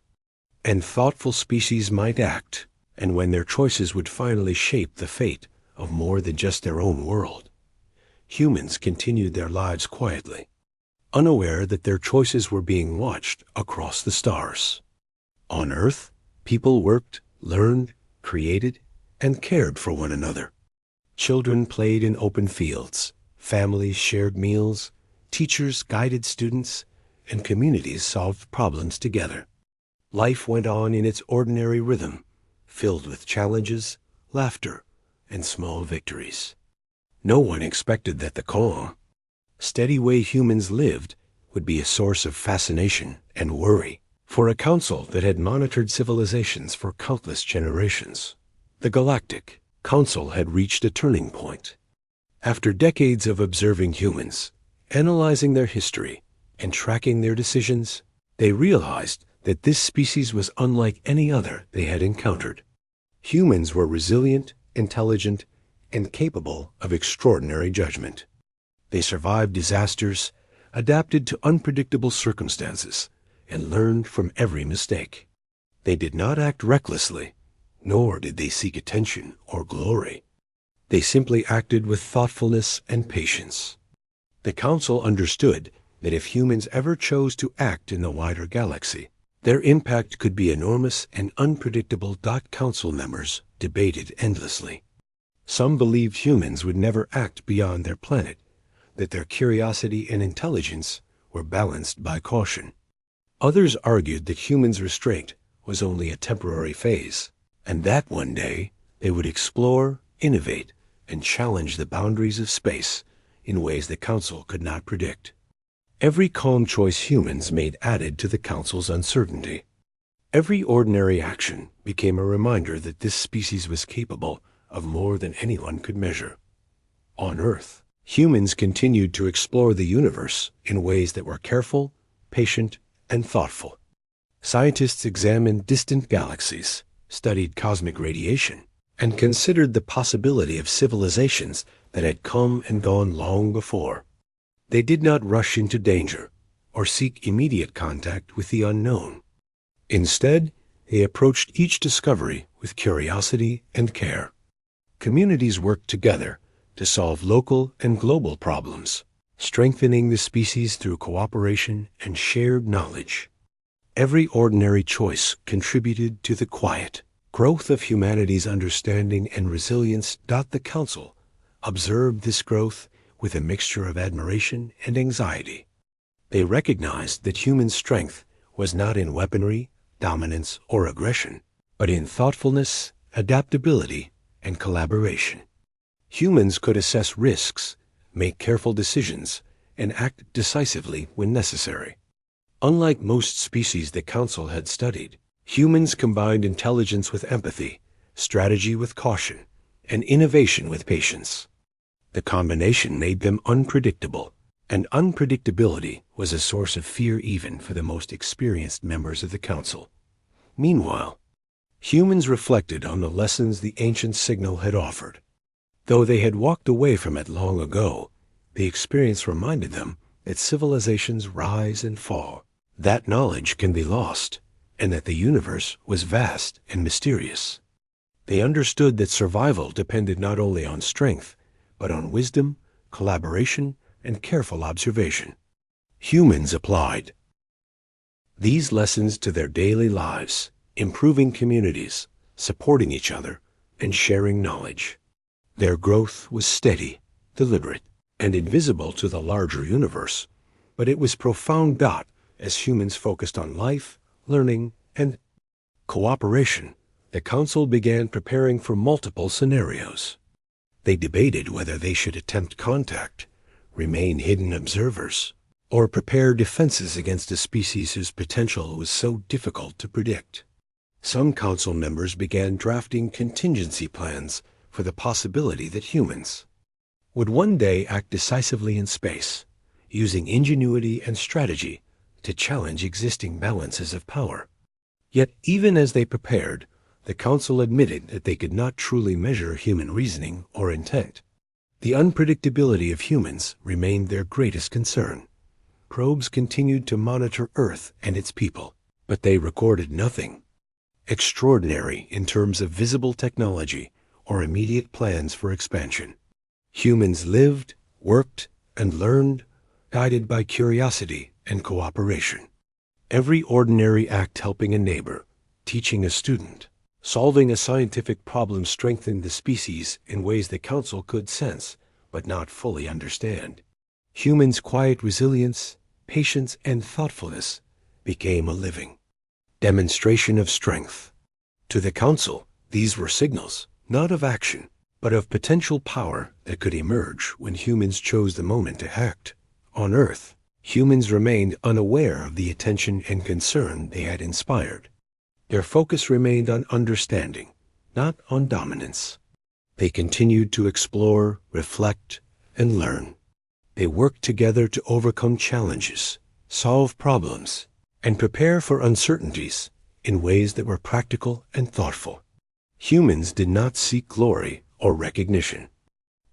and thoughtful species might act, and when their choices would finally shape the fate of more than just their own world. Humans continued their lives quietly, unaware that their choices were being watched across the stars. On Earth, people worked, learned, created, and cared for one another. Children played in open fields, families shared meals, teachers guided students, and communities solved problems together. Life went on in its ordinary rhythm, filled with challenges, laughter, and small victories. No one expected that the calm, steady way humans lived would be a source of fascination and worry for a council that had monitored civilizations for countless generations. The Galactic, Council had reached a turning point. After decades of observing humans, analyzing their history, and tracking their decisions, they realized that this species was unlike any other they had encountered. Humans were resilient, intelligent, and capable of extraordinary judgment. They survived disasters, adapted to unpredictable circumstances, and learned from every mistake. They did not act recklessly, nor did they seek attention or glory. They simply acted with thoughtfulness and patience. The Council understood that if humans ever chose to act in the wider galaxy, their impact could be enormous and unpredictable. Council members debated endlessly. Some believed humans would never act beyond their planet, that their curiosity and intelligence were balanced by caution. Others argued that humans' restraint was only a temporary phase, and that one day they would explore, innovate, and challenge the boundaries of space in ways the Council could not predict. Every calm choice humans made added to the Council's uncertainty. Every ordinary action became a reminder that this species was capable of more than anyone could measure. On Earth, humans continued to explore the universe in ways that were careful, patient, and thoughtful. Scientists examined distant galaxies, studied cosmic radiation, and considered the possibility of civilizations that had come and gone long before. They did not rush into danger or seek immediate contact with the unknown. Instead, they approached each discovery with curiosity and care. Communities worked together to solve local and global problems, strengthening the species through cooperation and shared knowledge. Every ordinary choice contributed to the quiet growth of humanity's understanding and resilience. The Council observed this growth with a mixture of admiration and anxiety. They recognized that human strength was not in weaponry, dominance, or aggression, but in thoughtfulness, adaptability, and collaboration. Humans could assess risks, make careful decisions, and act decisively when necessary. Unlike most species the Council had studied, humans combined intelligence with empathy, strategy with caution, and innovation with patience. The combination made them unpredictable, and unpredictability was a source of fear even for the most experienced members of the Council. Meanwhile, humans reflected on the lessons the ancient signal had offered. Though they had walked away from it long ago, the experience reminded them that civilizations rise and fall, that knowledge can be lost, and that the universe was vast and mysterious. They understood that survival depended not only on strength, but on wisdom, collaboration, and careful observation. Humans applied these lessons to their daily lives, improving communities, supporting each other, and sharing knowledge. Their growth was steady, deliberate, and invisible to the larger universe, but it was profound. As humans focused on life, learning, and cooperation, the Council began preparing for multiple scenarios. They debated whether they should attempt contact, remain hidden observers, or prepare defenses against a species whose potential was so difficult to predict. Some Council members began drafting contingency plans for the possibility that humans would one day act decisively in space, using ingenuity and strategy to challenge existing balances of power. Yet even as they prepared, the Council admitted that they could not truly measure human reasoning or intent. The unpredictability of humans remained their greatest concern. Probes continued to monitor Earth and its people, but they recorded nothing extraordinary in terms of visible technology or immediate plans for expansion. Humans lived, worked, and learned, guided by curiosity and cooperation. Every ordinary act helping a neighbor, teaching a student, solving a scientific problem strengthened the species in ways the Council could sense but not fully understand. Humans' quiet resilience, patience, and thoughtfulness became a living demonstration of strength. To the Council, these were signals, not of action, but of potential power that could emerge when humans chose the moment to act. On Earth, humans remained unaware of the attention and concern they had inspired. Their focus remained on understanding, not on dominance. They continued to explore, reflect, and learn. They worked together to overcome challenges, solve problems, and prepare for uncertainties in ways that were practical and thoughtful. Humans did not seek glory or recognition.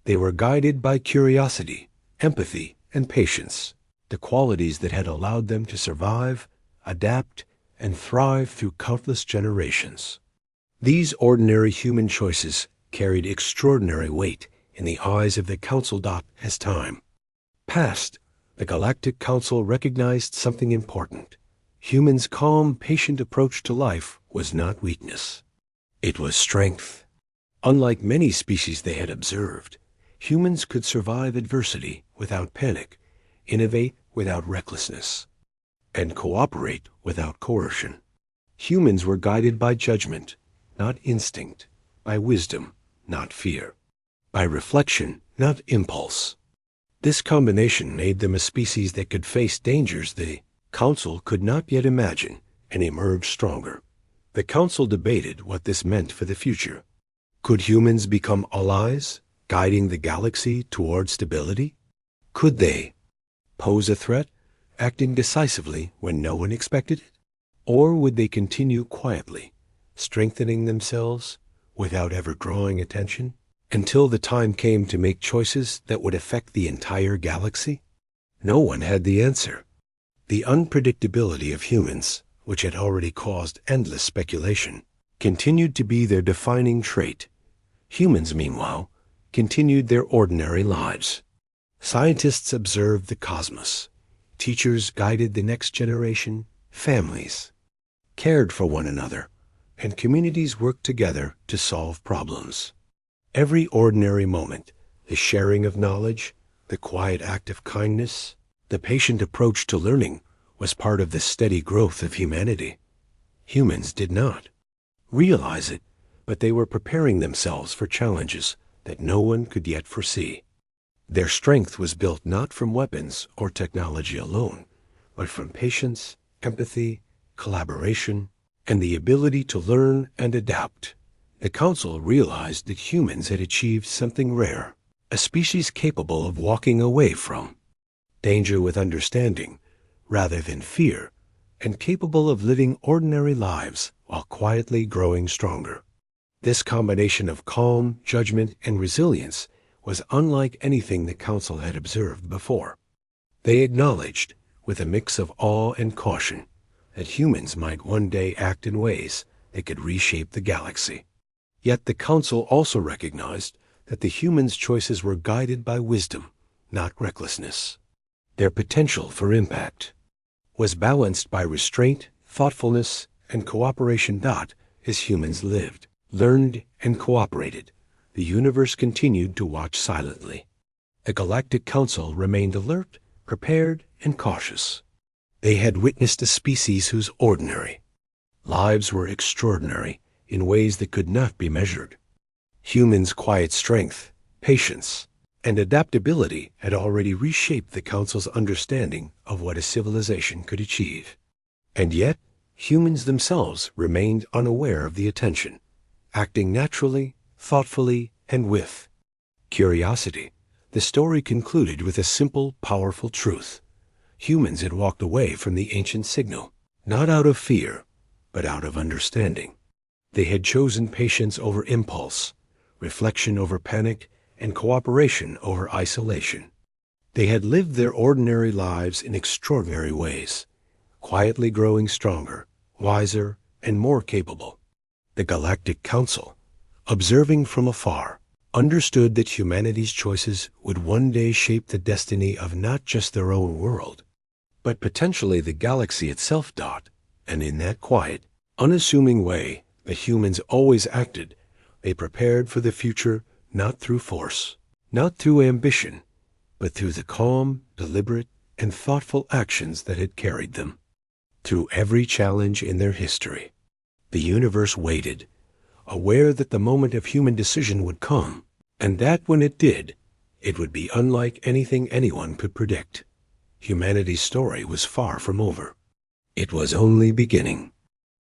They were guided by curiosity, empathy, and patience, the qualities that had allowed them to survive, adapt, and thrive through countless generations. These ordinary human choices carried extraordinary weight in the eyes of the Council. As time passed, the Galactic Council recognized something important. Humans' calm, patient approach to life was not weakness. It was strength. Unlike many species they had observed, humans could survive adversity without panic, innovate without recklessness, and cooperate without coercion. Humans were guided by judgment, not instinct, by wisdom, not fear, by reflection, not impulse. This combination made them a species that could face dangers the Council could not yet imagine and emerge stronger. The Council debated what this meant for the future. Could humans become allies, guiding the galaxy toward stability? Could they pose a threat, acting decisively when no one expected it? Or would they continue quietly, strengthening themselves without ever drawing attention, until the time came to make choices that would affect the entire galaxy? No one had the answer. The unpredictability of humans, which had already caused endless speculation, continued to be their defining trait. Humans, meanwhile, continued their ordinary lives. Scientists observed the cosmos. Teachers guided the next generation. Families cared for one another, and communities worked together to solve problems. Every ordinary moment, the sharing of knowledge, the quiet act of kindness, the patient approach to learning was part of the steady growth of humanity. Humans did not realize it, but they were preparing themselves for challenges that no one could yet foresee. Their strength was built not from weapons or technology alone, but from patience, empathy, collaboration, and the ability to learn and adapt. The Council realized that humans had achieved something rare, a species capable of walking away from danger with understanding rather than fear, and capable of living ordinary lives while quietly growing stronger. This combination of calm, judgment, and resilience was unlike anything the Council had observed before. They acknowledged, with a mix of awe and caution, that humans might one day act in ways that could reshape the galaxy. Yet the Council also recognized that the humans' choices were guided by wisdom, not recklessness. Their potential for impact was balanced by restraint, thoughtfulness, and cooperation. As humans lived, learned, and cooperated, the universe continued to watch silently. The Galactic Council remained alert, prepared, and cautious. They had witnessed a species whose ordinary lives were extraordinary in ways that could not be measured. Humans' quiet strength, patience, and adaptability had already reshaped the Council's understanding of what a civilization could achieve. And yet, humans themselves remained unaware of the attention, acting naturally, thoughtfully, and with curiosity. The story concluded with a simple, powerful truth. Humans had walked away from the ancient signal, not out of fear, but out of understanding. They had chosen patience over impulse, reflection over panic, and cooperation over isolation. They had lived their ordinary lives in extraordinary ways, quietly growing stronger, wiser, and more capable. The Galactic Council, observing from afar, understood that humanity's choices would one day shape the destiny of not just their own world, but potentially the galaxy itself. And in that quiet, unassuming way that humans always acted, they prepared for the future not through force, not through ambition, but through the calm, deliberate, and thoughtful actions that had carried them through every challenge in their history. The universe waited, aware that the moment of human decision would come, and that when it did, it would be unlike anything anyone could predict. Humanity's story was far from over. It was only beginning.